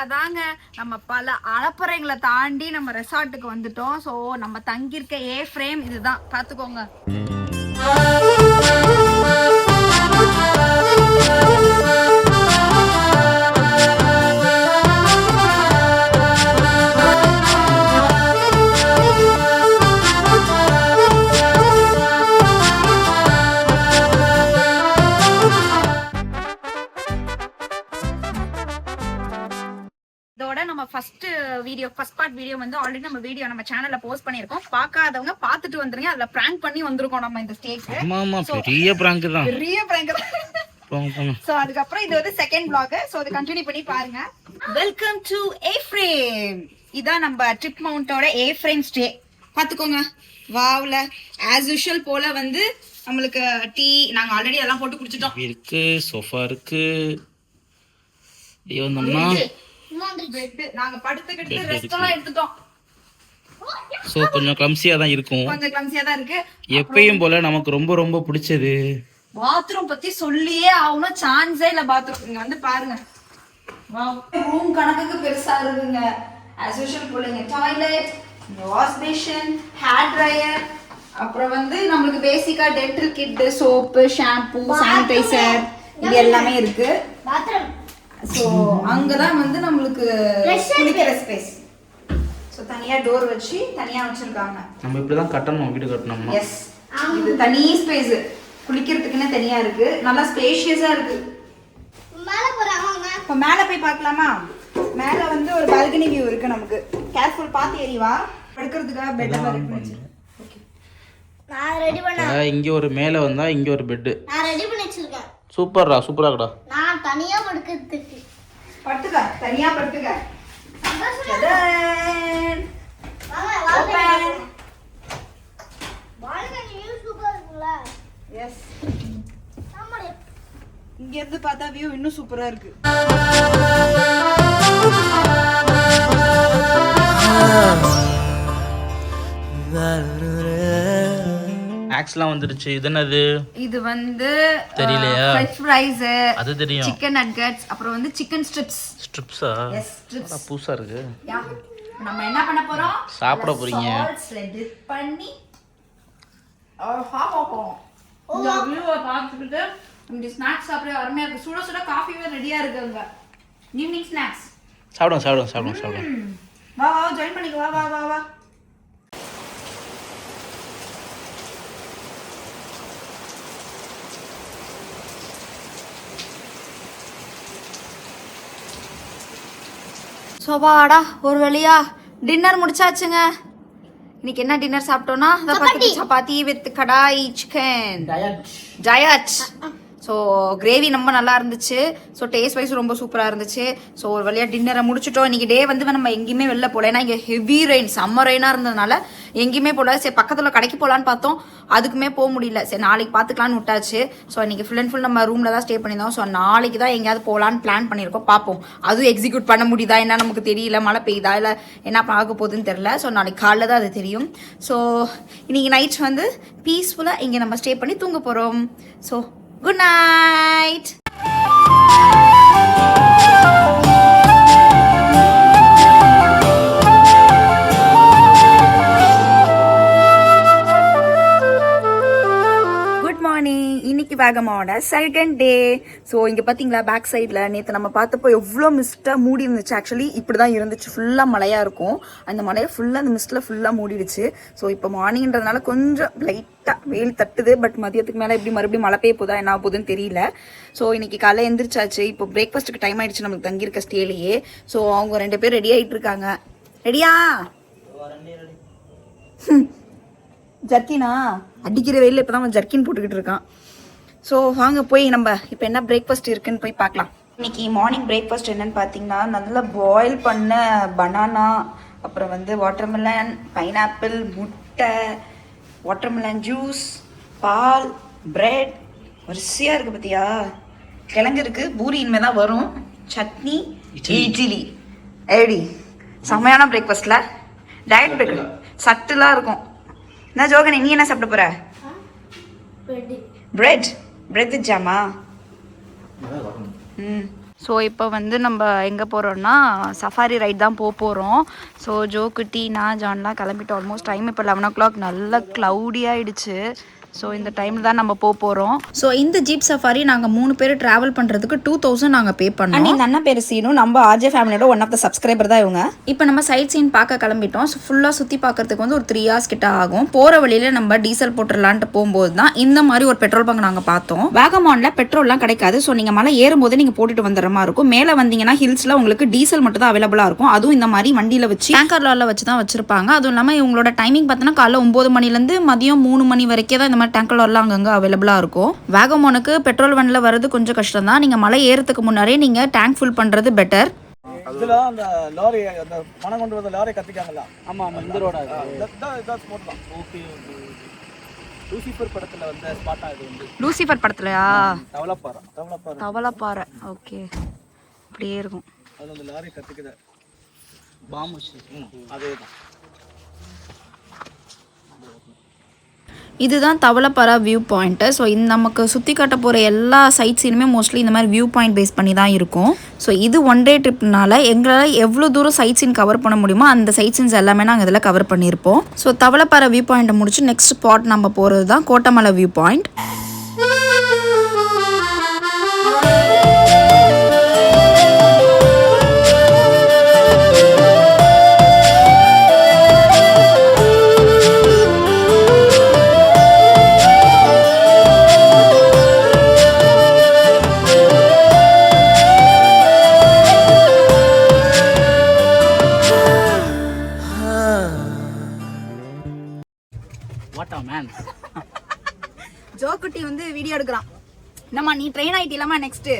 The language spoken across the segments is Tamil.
அதாங்க நம்ம பல அலப்பறைகளை தாண்டி நம்ம ரெசார்ட்டுக்கு வந்துட்டோம். ஸோ நம்ம தங்கியிருக்க ஏ ஃப்ரேம் இதுதான், பார்த்துக்கோங்க. ஃபர்ஸ்ட் பார்ட் வீடியோ வந்து ஆல்ரெடி நம்ம சேனல்ல போஸ்ட் பண்ணிருக்கோம். பார்க்காதவங்க பார்த்துட்டு வந்துருங்க. அதுல பிராங்க் பண்ணி வந்திருக்கோம் நம்ம இந்த ஸ்டேஜ்க்கு. ஆமா பெரிய பிராங்க் தான். சோ அதுக்கு அப்புறம் இது வந்து செகண்ட் vlog. சோ அது கண்டினியூ பண்ணி பாருங்க. Welcome to A frame. இதான் நம்ம ட்ரிப் மவுண்டோட ஏ ஃப்ரேம் ஸ்டே. பாத்துக்கோங்க. வாவ்ல as usual போல வந்து நம்மளுக்கு டீ நாங்க ஆல்ரெடி எல்லாம் போட்டு குடிச்சிட்டோம். இருக்கு சோஃபா இருக்கு. நம்ம பெட் நாங்க படுத்துக்கிட்டு ரெஸ்ட் எல்லாம் எடுத்துட்டோம். சோ கொஞ்சம் கிளம்சியா தான் இருக்கும். இருக்கு. எப்பயும் போல நமக்கு ரொம்ப ரொம்ப பிடிச்சது பாத்ரூம் பத்தி சொல்லியே ஆகணும். சான்ஸே இல்ல. பாத்ரூம் இங்க வந்து பாருங்க. வாவ், ரூம் கணக்குக்கு பெருசா இருக்குங்க. as usual போலங்க. Toilet, wash basin, hair dryer, அப்புறம் வந்து நமக்கு பேசிக்கா dental kit, soap, shampoo, sanitiser இது எல்லாமே இருக்கு. பாத்ரூம் சோ அங்கதான் வந்து நம்மளுக்கு குளிக்கிற ஸ்பேஸ். சோ தனியா டோர் வச்சு தனியா வச்சிருக்காங்க. நம்ம இப்படி தான் கட்டணும், வீடு கட்டணும்னா. எஸ், இது தனி ஸ்பேஸ். குளிக்கிறதுக்குன்னு தனியா இருக்கு. நல்லா ஸ்பேஷியஸா இருக்கு. மேல போறாங்க. இப்ப மேல போய் பார்க்கலாமா? மேல வந்து ஒரு பால்கனி வியூ இருக்கு நமக்கு. கேர்ஃபுல், பாத்து ஏறி வா. படுக்கிறதுக்காக பெட் இருக்கு. ஓகே, நான் ரெடி பண்ணேன். இங்க ஒரு மேல வந்தா இங்க ஒரு பெட் நான் ரெடி பண்ணி வச்சிருக்கேன். சூப்பராடா. நான் தனியா படுக்கிறதுக்கு. படுத்துக்க, தனியா படுத்துக்க. இங்க இருந்து பார்த்தா வியூ இன்னும் சூப்பரா இருக்கு. ஆக்ஸ்லாம் வந்துருச்சு. இது என்னது? இது வந்து தெரியலையா? ஃப்ரெஞ்ச் ஃப்ரைஸ், அது தெரியும். சிக்கன் நக்கட்ஸ், அப்புறம் வந்து சிக்கன் ஸ்ட்ரிப்ஸா? S, strips. புதுசா இருக்கு. நம்ம என்ன பண்ண போறோம்? சாப்பிட போறீங்க. சால்ட்ஸ்ல டிப் பண்ணி ஹாப்போம். இந்த வியூவை பார்த்துக்கிட்டு இந்த ஸ்நாக்ஸ் சாப்பிட அருமையா இருக்கு. சுட சுட காஃபிவே ரெடியா இருக்குங்க. ஈவினிங் ஸ்நாக்ஸ் சாப்பிடுங்க. வா ஜாயின் பண்ணிக்க. வா. சோபாடா, ஒரு வழியா டின்னர் முடிச்சாச்சுங்க. இன்னைக்கு என்ன டின்னர் சாப்பிட்டோம்னா chapati with kadai chicken diet. So gravy ரொம்ப நல்லா இருந்துச்சு. ஸோ டேஸ்ட் வைஸ் ரொம்ப சூப்பராக இருந்துச்சு. ஸோ ஒரு வழியாக டின்னரை முடிச்சிட்டோம். இன்னைக்கு டே வந்து நம்ம எங்கேயுமே வெளில போகல. ஏன்னா இங்கே ஹெவி ரெயின், சம்மர் ரெயினாக இருந்ததுனால எங்கேயுமே போகல. சரி பக்கத்தில் கடைக்கு போகலான்னு பார்த்தோம், அதுக்குமே போக முடியல. சரி நாளைக்கு பார்த்துக்கலான்னு விட்டாச்சு. ஸோ இன்னைக்கு ஃபுல் அண்ட் ஃபுல் நம்ம ரூமில் தான் ஸ்டே பண்ணியிருந்தோம். ஸோ நாளைக்கு தான் எங்கேயாவது போகலான்னு பிளான் பண்ணியிருக்கோம். பார்ப்போம், அதுவும் எக்ஸிக்யூட் பண்ண முடியுதா என்ன நமக்கு தெரியல. மழை பெய்யுதா இல்லை என்ன பார்க்க போகுதுன்னு தெரியல. ஸோ நாளைக்கு காலைல தான் அது தெரியும். ஸோ இன்னைக்கு நைட் வந்து பீஸ்ஃபுல்லாக இங்கே நம்ம ஸ்டே பண்ணி தூங்க போகிறோம். So good night. இன்னைக்கு வேகமாவோட செகண்ட் டே. ஸோ இங்கே பார்த்தீங்களா பேக் சைடில் நேற்று நம்ம பார்த்தப்போ எவ்வளோ மிஸ்ட்டாக மூடி இருந்துச்சு. ஆக்சுவலி இப்படி தான் இருந்துச்சு, ஃபுல்லாக மழையாக இருக்கும். அந்த மழையை ஃபுல்லாக அந்த மிஸ்ட்டில் ஃபுல்லாக மூடிடுச்சு. ஸோ இப்போ மார்னிங்கிறதுனால கொஞ்சம் லைட்டாக வெயில் தட்டுது. பட் மதியத்துக்கு மேலே எப்படி மறுபடியும் மழை பெய்ய போதா என்ன போகுதுன்னு தெரியல. ஸோ இன்னைக்கு காலையில் எந்திரிச்சாச்சு. இப்போ பிரேக்ஃபாஸ்ட்டுக்கு டைம் ஆயிடுச்சு நம்மளுக்கு தங்கியிருக்க ஸ்டேலையே. ஸோ அவங்க 2 பேர் ரெடி ஆகிட்டு இருக்காங்க. ரெடியா? ஜர்க்கினா அடிக்கிற வெயிலில் இப்போ தான் ஜர்க்கின் போட்டுக்கிட்டு இருக்கான். ஸோ வாங்க போய் நம்ம இப்போ என்ன பிரேக்ஃபாஸ்ட் இருக்குன்னு போய் பார்க்கலாம். இன்னைக்கு மார்னிங் பிரேக்ஃபாஸ்ட் என்னன்னு பார்த்தீங்கன்னா, நல்லா பாயில் பண்ண பனானா, அப்புறம் வந்து வாட்டர்மெலன், பைனாப்பிள், முட்டை, வாட்டர்மெலன் ஜூஸ், பால், பிரெட், வரிசையாக இருக்குது பார்த்தியா. கிழங்கு இருக்குது, பூரி இனிமேல் தான் வரும், சட்னி, இட்லி. எப்படி செம்மையான பிரேக்ஃபாஸ்ட்டில் டயட் பிரேக் சட்டுலாம் இருக்கும். என்ன ஜோகனி, நீ என்ன சாப்பிட போகிற? பிரெட் ஜாமா. ஸோ இப்போ வந்து நம்ம எங்கே போகிறோம்னா சஃபாரி ரைட் தான் போகிறோம். ஸோ ஜோக்குட்டி நான் ஜான்லாம் கிளம்பிட்டு ஆல்மோஸ்ட் டைம் இப்போ 11 o'clock, நல்லா க்ளவுடியாகிடுச்சு. ஸோ இந்த டைமில் தான் நம்ம போகிறோம். ஸோ இந்த ஜீப் சஃபாரி நாங்கள் 3 பேர் ட்ராவல் பண்ணுறதுக்கு 2000 நாங்கள் பே பண்ணோம். அண்ட் இந்த அண்ணன் பேர் சீனு, நம்ம ஆர்ஜே ஃபேமிலியோட ஒன் ஆஃப் த சப்ஸ்கிரைபர் தான் இவங்க. இப்போ நம்ம சைட் சீன் பார்க்க கிளம்பிட்டோம். ஸோ ஃபுல்லாக சுற்றி பார்க்கறதுக்கு வந்து ஒரு 3 hours கிட்ட ஆகும். போகிற வழியில் நம்ம டீசல் போட்டுடலான்ட்டு போகும்போது தான் இந்த மாதிரி ஒரு பெட்ரோல் பங்க் நாங்கள் பார்த்தோம். வேகமானில் பெட்ரோல்லாம் கிடைக்காது. ஸோ நீங்கள் மலை ஏறும்போது நீங்கள் போட்டுட்டு வந்துடுற மாதிரி இருக்கும். மேலே வந்தீங்கன்னா ஹில்ஸில் உங்களுக்கு டீசல் மட்டும் தான் அவைலபிளாக இருக்கும். அதுவும் இந்த மாதிரி வண்டியில் வச்சு டேங்கர் லாரில் வச்சு தான் வச்சிருப்பாங்க. அதுவும் இல்லாமல் இவங்களோட டைமிங் பார்த்தோன்னா காலைல 9 மணிலேருந்து மதியம் 3 மணி வரைக்கும் தான் இந்த மாதிரி டேங்கர் லாரிலாம் அங்கங்கே அவைலபிளாக இருக்கும். வேகமானுக்கு பெட்ரோல் வண்டியில் வரது கொஞ்சம் கஷ்டம் தான். நீங்கள் மலை ஏறதுக்கு முன்னாடியே நீங்கள் டேங்க் ஃபுல் பண்ணுறது பெட்டர். இதுல அந்த லாரி அந்த பணம் கொண்டு வந்த லாரி கத்திக்காங்கல்ல. ஆமா ஆமா, இந்த ரோட இதான் ஸ்பாட் தான். Okay okay. லூசிஃபர் படத்துல வந்த ஸ்பாட்டா இது வந்து. லூசிஃபர் படத்துலயா? தவளப்பாறை. ஓகே, அப்படியே இருக்கும். அது அந்த லாரி கத்திக்குது பாம் வச்சு. அதேதான். இதுதான் தவளப்பாறை வியூ பாயிண்ட்டு. ஸோ இந்த நமக்கு சுற்றி காட்ட போகிற எல்லா சைட் சீனுமே மோஸ்ட்லி இந்த மாதிரி வியூ பாயிண்ட் பேஸ் பண்ணி தான் இருக்கும். ஸோ இது 1 day ட்ரிப்னால எங்களால் எவ்வளோ தூரம் சைட் சீன் கவர் பண்ண முடியுமோ அந்த சைட் சீன்ஸ் எல்லாமே நாங்கள் இதில் கவர் பண்ணியிருப்போம். ஸோ தவளப்பாறை வியூ பாயிண்ட்டை முடிச்சு நெக்ஸ்ட் ஸ்பாட் நம்ம போகிறது தான் கோட்டமலை வியூ பாயிண்ட். ஜோக்குட்டி வந்து வீடியோ எடுக்கிறான். என்னம்மா நீ ட்ரெயின் ஆகிட்டு இல்லாமா? நெக்ஸ்ட்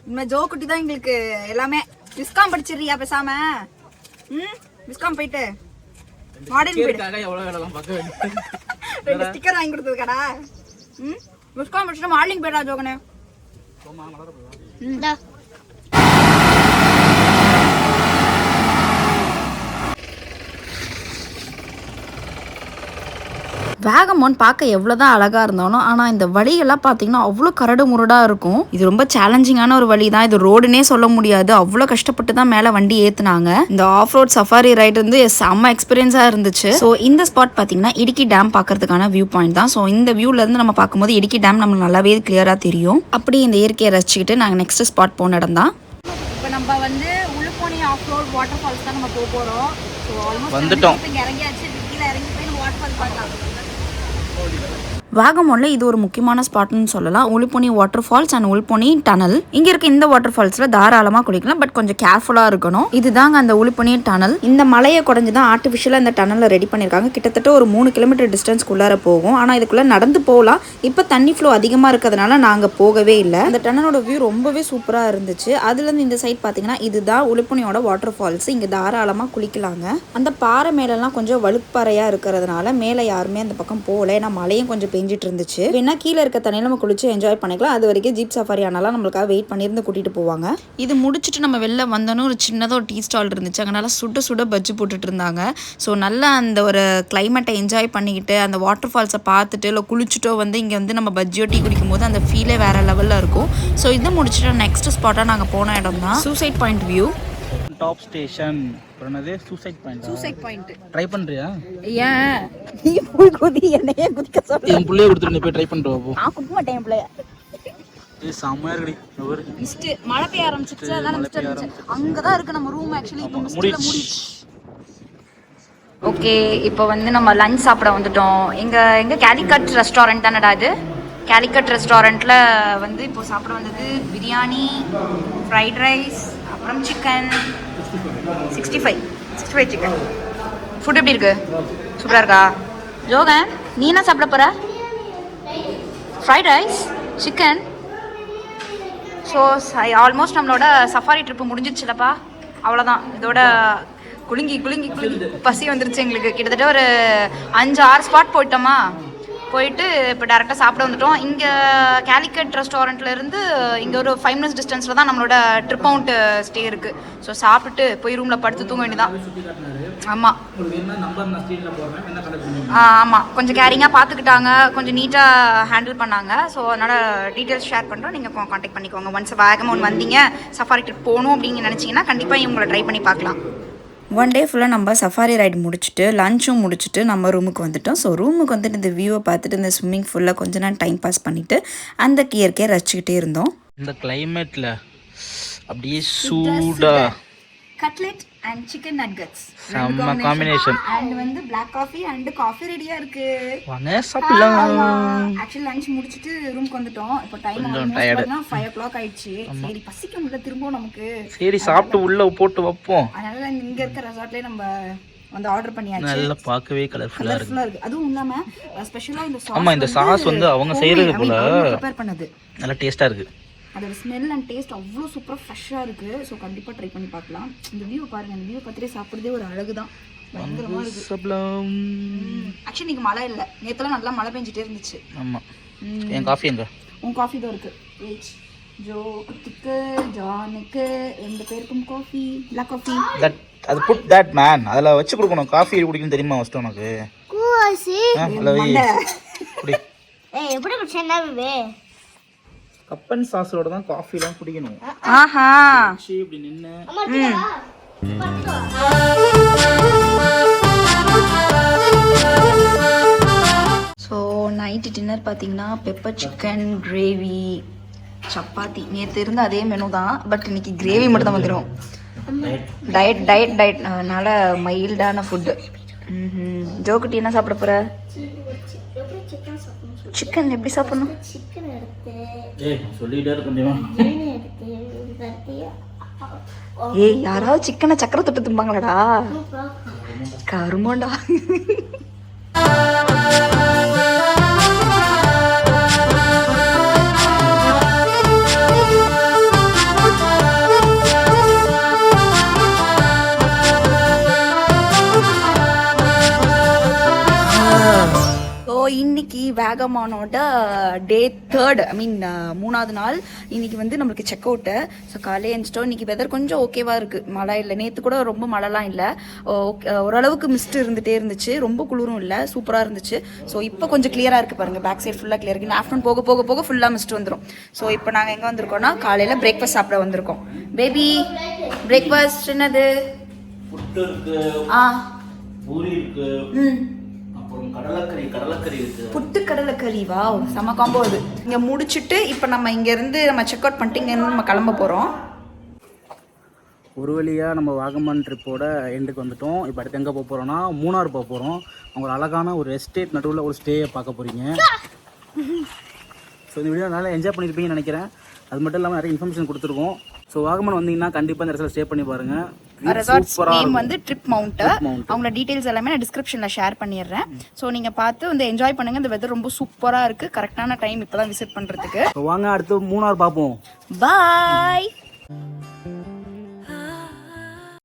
இந்த ஜோக்குட்டி தான் எங்களுக்கு எல்லாமே. விஸ்காம் படிச்சிடுறியா பேசாம? விஸ்காம் போயிட்டு மாடர்ன் போயிட்டு 2 ஸ்டிக்கர் வாங்கி கொடுத்ததுக்கடா. விஸ்காம் படிச்சுட்டு மாடலிங் போயிடா ஜோகனே. வேகமான் பார்க்க எவ்வளோதான் அழகாக இருந்தாலும் ஆனால் இந்த வழியெல்லாம் பார்த்தீங்கன்னா அவ்வளோ கரடு முரடாக இருக்கும். இது ரொம்ப சேலஞ்சிங்கான ஒரு வழி தான். இது ரோடுனே சொல்ல முடியாது. அவ்வளோ கஷ்டப்பட்டு தான் மேலே வண்டி ஏற்றுனாங்க. இந்த ஆஃப் ரோட் சஃபாரி ரைடு வந்து செம்ம எக்ஸ்பீரியன்ஸாக இருந்துச்சு. ஸோ இந்த ஸ்பாட் பார்த்தீங்கன்னா இடுக்கி டேம் பார்க்கறதுக்கான வியூ பாயிண்ட் தான். ஸோ இந்த வியூலேருந்து நம்ம பார்க்கும்போது இடுக்கி டேம் நம்மளுக்கு நல்லாவே கிளியராக தெரியும். அப்படி இந்த இயற்கையை ரசிச்சுக்கிட்டு நாங்கள் நெக்ஸ்ட் ஸ்பாட் போன இடம் தான். இப்போ நம்ம வந்து உளுப்போனி ஆஃப் ரோட் வாட்டர் ஃபால்ஸ் தான் நம்ம போகிறோம். ஸோ ஆல்மோஸ்ட் வந்துட்டோம். இறங்கியாச்சு. கீழே இறங்கி போய் நம்ம வாட்டர் ஃபால்ஸ் பார்க்கலாம். வாகமானில் இது ஒரு முக்கியமான ஸ்பாட்னு சொல்லலாம். உளுப்போனி வாட்டர் ஃபால்ஸ் அண்ட் உளுப்போனி டனல். இங்கே இருக்க இந்த வாட்டர் ஃபால்ஸில் தாராளமாக குளிக்கலாம், பட் கொஞ்சம் கேர்ஃபுல்லாக இருக்கணும். இதுதாங்க அந்த உளுப்போனி டனல். இந்த மலையை குறைஞ்சி தான் ஆர்டிஃபிஷியலாக இந்த டனலில் ரெடி பண்ணியிருக்காங்க. கிட்டத்தட்ட ஒரு 3 கிலோமீட்டர் டிஸ்டன்ஸ்க்குள்ளார போகும். ஆனால் இதுக்குள்ளே நடந்து போகலாம். இப்போ தண்ணி ஃப்ளோ அதிகமாக இருக்கிறதுனால நாங்கள் போகவே இல்லை. அந்த டனலோட வியூ ரொம்பவே சூப்பராக இருந்துச்சு. அதுலேருந்து இந்த சைட் பார்த்தீங்கன்னா இதுதான் உளுப்போனியோட வாட்டர் ஃபால்ஸ். இங்கே தாராளமாக குளிக்கலாங்க. அந்த பாறை மேலெல்லாம் கொஞ்சம் வழுப்பாறையாக இருக்கிறதுனால மேலே யாருமே அந்த பக்கம் போகல. ஏன்னா மழையும் கொஞ்சம் பெஞ்சிட்டு இருந்துச்சு. வேணா கீழே இருக்க தண்ணியில் நம்ம குளிச்சு என்ஜாய் பண்ணிக்கலாம். அது வரைக்கும் ஜீப் சஃபாரி ஆனாலும் நம்மளுக்காக வெயிட் பண்ணியிருந்து கூட்டிட்டு போவாங்க. இது முடிச்சுட்டு நம்ம வெளில வந்தோன்னு ஒரு சின்னதாக ஒரு டீ ஸ்டால் இருந்துச்சு. அங்கே நல்லா சுட சுட பஜ்ஜி போட்டுட்டு இருந்தாங்க. ஸோ நல்லா அந்த ஒரு கிளைமேட்டை என்ஜாய் பண்ணிக்கிட்டு அந்த வாட்டர் ஃபால்ஸை பார்த்துட்டு இல்லை குளிச்சுட்டோ வந்து இங்கே வந்து நம்ம பஜ்ஜியோ டீ குடிக்கும் போது அந்த ஃபீலே வேற லெவலில் இருக்கும். ஸோ இதை முடிச்சுட்டு நெக்ஸ்ட் ஸ்பாட்டாக நாங்கள் போன இடம் தான் suicide point view. Top station என்னது? Suicide point. Suicide point try பண்றியா? ஏன் நீ போய் குதி என்னையே குதிக்க சொல்ற? என் புள்ளைய கொடுத்துட்டு நீ போய் ட்ரை பண்ணிட்டு வா. நான் குடிக்க மாட்டேன் என் புள்ளைய. இது செமையா இருக்குடி. ஒரு மிஸ்ட் மழை பெய்ய ஆரம்பிச்சிருச்சு. அதான் மிஸ்ட் இருந்துச்சு. அங்க தான் இருக்கு நம்ம ரூம். ஆக்சுவலி இப்போ மிஸ்ட்ல மூடிச்சு. ஓகே, இப்போ வந்து நம்ம லஞ்ச் சாப்பிட வந்துட்டோம். எங்க கேலிகட் ரெஸ்டாரண்ட் தானடா இது. கேலிகட் ரெஸ்டாரண்ட்ல வந்து இப்போ சாப்பிட வந்தது பிரியாணி, ஃப்ரைட் ரைஸ், அப்புறம் சிக்கன் 65 சிக்கன். ஃபுட் எப்படி இருக்கு? சூப்பராக இருக்கா? ஜோகன் நீ என்ன சாப்பிட போற? Fried rice, chicken. So almost நம்மளோட சஃபாரி ட்ரிப்பு முடிஞ்சிடுச்சுலப்பா. அவ்வளோதான். இதோட குலுங்கி பசி வந்துருச்சு எங்களுக்கு. கிட்டத்தட்ட ஒரு 5-6 ஸ்பாட் போயிட்டோமா. போயிட்டு இப்போ டேரெக்டாக சாப்பிட வந்துட்டோம். இங்கே கேலிக்கட் ரெஸ்டாரண்ட்லேருந்து இங்கே ஒரு 5 minutes டிஸ்டன்ஸில் தான் நம்மளோட ட்ரிப் மவுண்ட் ஸ்டே இருக்குது. ஸோ சாப்பிட்டுட்டு போய் ரூமில் படுத்து தூங்க வேண்டியதான். ஆமாம் ஆமாம், கொஞ்சம் கேரிங்காக பார்த்துக்கிட்டாங்க, கொஞ்சம் நீட்டாக ஹேண்டில் பண்ணாங்க. ஸோ அதனால் டீட்டெயில்ஸ் ஷேர் பண்ணுறோம், நீங்கள் காண்டாக்ட் பண்ணிக்கோங்க. ஒன்ஸ் வாகமன் வந்தீங்க, சஃபாரி ட்ரிப் போகணும் அப்படின்னு நினச்சிங்கன்னா கண்டிப்பாக இவங்களை ட்ரை பண்ணி பார்க்கலாம். ஒன் டே ஃபுல்லாக நம்ம சஃபாரி ரைடு முடிச்சுட்டு லஞ்சும் முடிச்சுட்டு நம்ம ரூமுக்கு வந்துட்டோம். ஸோ ரூமுக்கு வந்துட்டு இந்த வியூவை பார்த்துட்டு இந்த ஸ்விம்மிங் ஃபுல்லாக கொஞ்ச நேரம் டைம் பாஸ் பண்ணிவிட்டு அந்த இயற்கையை ரசிச்சுக்கிட்டே இருந்தோம். இந்த கிளைமேட்டில் அப்படியே சூடா கட்லெட் அண்ட் சிக்கன் நக்கட்ஸ் செம்ம காம்பினேஷன். அண்ட் வந்து பிளாக் காஃபி அண்ட் காஃபி ரெடியா இருக்கு. வாங்க சாப்பிடலாம். ஆக்சுவலி லஞ்ச் முடிச்சிட்டு ரூமுக்கு வந்துட்டோம். இப்போ டைம் ஆல்மோஸ்ட் 5 o'clock ஆயிடுச்சு. சரி பசிக்க முடியல திரும்ப நமக்கு, சரி சாப்பிட்டு உள்ள போட்டு வைப்போம். அதனால இங்க இருக்க ரெசார்ட்லயே நம்ம வந்து ஆர்டர் பண்ணியாச்சு. நல்லா பார்க்கவே கலர்ஃபுல்லா இருக்கு. அதுவும் இல்லாம ஸ்பெஷலா இந்த சாஸ், ஆமா இந்த சாஸ் வந்து அவங்க செய்யறது போல ப்ரிப்பேர் பண்ணது, நல்லா டேஸ்டா இருக்கு. அதோட ஸ்மெல் அண்ட் டேஸ்ட் அவ்வளோ சூப்பராக ஃப்ரெஷ்ஷாக இருக்குது. ஸோ கண்டிப்பாக ட்ரை பண்ணி பார்க்கலாம். இந்த வியூ பாருங்கள், இந்த வியூ பார்த்துட்டே சாப்பிட்றதே ஒரு அழகு தான், பயங்கரமாக இருக்குது. ஆக்சுவலி இன்றைக்கி மழை இல்லை, நேற்றுலாம் நல்லா மழை பெஞ்சிட்டே இருந்துச்சு. ஆமாம். என் காஃபி எங்க? உன் காஃபி தான் இருக்குது. வெயிட், ஜோ குட்டிக்கு ஜானுக்கு 2 பேருக்கும் காஃபி, பிளாக் காஃபி. தட் அது புட் தட் மேன் அதில் வச்சு கொடுக்கணும். காஃபி குடிக்கணும் தெரியுமா ஃபஸ்ட்டு உனக்கு? குடி. எப்படி குடிச்சேன்னா கப்பன் சாஸோட தான் காஃபிலாம் குடிக்கணும். ஆஹா, இப்படி நின்று ஸோ நைட்டு டின்னர் பார்த்தீங்கன்னா பெப்பர் சிக்கன் கிரேவி சப்பாத்தி. நேற்று இருந்த அதே மெனு தான், பட் இன்னைக்கு கிரேவி மட்டும் தான் வந்துடும். டயட்னால மைல்டான ஃபுட்டு. ஜோக்குட்டி என்ன சாப்பிட போற? சிக்கன் எப்படி சாப்பிடணும்? சொல்லிட்டே இருக்க. ஏய், யாராவது சிக்கனை சக்கரை தொட்டு திம்பாங்களாடா, கருமோண்டா. இன்னைக்கு வேகமானோட டே 3rd, ஐ மீன் 3வது நாள். இன்னைக்கு வந்து நம்மளுக்கு செக் அவுட்டு. ஸோ காலையில் எழுந்துட்டோம். இன்னைக்கு வெதர் கொஞ்சம் ஓகேவா இருக்குது, மழை இல்லை. நேற்று கூட ரொம்ப மழைலாம் இல்லை, ஓரளவுக்கு மிஸ்ட் இருந்துகிட்டே இருந்துச்சு, ரொம்ப குளிரும் இல்லை, சூப்பராக இருந்துச்சு. ஸோ இப்போ கொஞ்சம் கிளியராக இருக்குது பாருங்கள், பேக் சைட் ஃபுல்லாக கிளியர் இருக்குது. ஆஃப்டர்நூன் போக போக போக ஃபுல்லாக மிஸ்ட் வந்துடும். ஸோ இப்போ நாங்கள் எங்கே வந்திருக்கோம்னா காலையில் பிரேக்ஃபாஸ்ட் சாப்பிட வந்திருக்கோம். பேபி பிரேக்ஃபாஸ்ட் என்னது? புட்டு இருக்கு, பூரி இருக்கு, கடலைக்கறி இருக்கு. புட்டு கடலைக்கறி, வா செம காம்போ அது. இங்கே முடிச்சுட்டு இப்போ நம்ம இங்கேருந்து நம்ம செக் அவுட் பண்ணிட்டு இங்கேருந்து நம்ம கிளம்ப போகிறோம். ஒரு வழியாக நம்ம வாகமன் ட்ரிப்போட எண்டுக்கு வந்துட்டோம். இப்போ அடுத்து எங்கே போக போகிறோம்னா மூணார் போக போகிறோம். அவங்க ஒரு அழகான ஒரு எஸ்டேட் நடுவில் ஒரு ஸ்டேயை பார்க்க போகிறீங்க. ஸோ இந்த வீடியோ நல்லா என்ஜாய் பண்ணியிருப்பீங்கன்னு நினைக்கிறேன். அது மட்டும் இல்லாமல் நிறைய இன்ஃபர்மேஷன் கொடுத்துருக்கோம். ஸோ வாகமன் வந்தீங்கன்னா கண்டிப்பாக இந்த இடத்துல ஸ்டே பண்ணி பாருங்கள். ரெசார்ட்ஸ் நேம் வந்து ட்ரிப் மவுண்ட். அவங்களோட டீடைல்ஸ் எல்லாமே நான் டிஸ்கிரிப்ஷனில் ஷேர் பண்ணிடுறேன். ஸோ நீங்கள் பார்த்து வந்து என்ஜாய் பண்ணுங்கள். இந்த வெதர் ரொம்ப சூப்பராக இருக்குது, கரெக்டான டைம் இப்போ தான் விசிட் பண்ணுறதுக்கு. வாங்க அடுத்து மூணார் பார்ப்போம். பாய்.